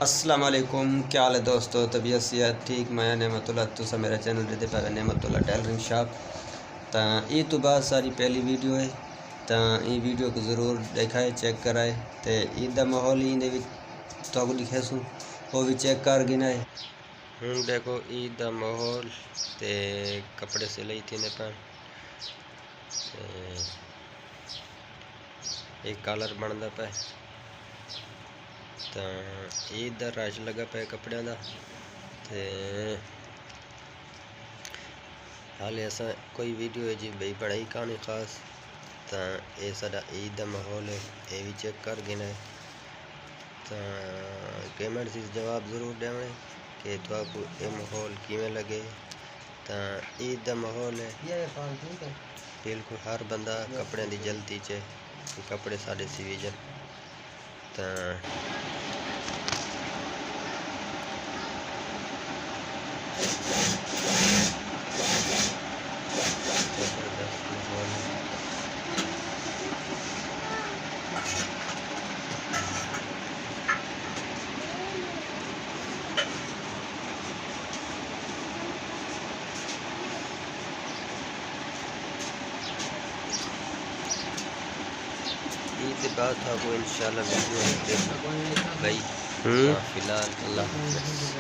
السلام علیکم، کیا حال ہے دوستو؟ طبیعت صحت ٹھیک؟ میں نعمت اللہ تو میرا چینل رہتے پہ نعمت اللہ ٹیلرنگ شاپ تا یہ تو بعد ساری پہلی ویڈیو ہے تا یہ ویڈیو کو ضرور دیکھائے، چیک کرائے تے عید دا ماحول ہی تو کو لکھے سوں وہ بھی چیک کر گنا ہے۔ دیکھو عید دا ماحول تے کپڑے سلئی تھی نے پہ ایک کالر بنتا پہ تا عید دا رش لگا پہ کپڑے دا تے حالے ایسا کوئی ویڈیو ہے جی بھائی بڑائی کہانی خاص تا اے ساڈا عید دا ماحول ہے، اے بھی چیک کر گنا ہے تا کیمنٹ سے جواب ضرور دیویں کہ تو کو اے ماحول کیویں لگے۔ تا عید دا ماحول ہے، بالکل ہر بندہ کپڑے دی جلدی چ کپڑے سارے سیوی جن تا عید کے بعد آپ کو انشاءاللہ ویڈیو دیکھیں بھائی۔ فی الحال اللہ حافظ۔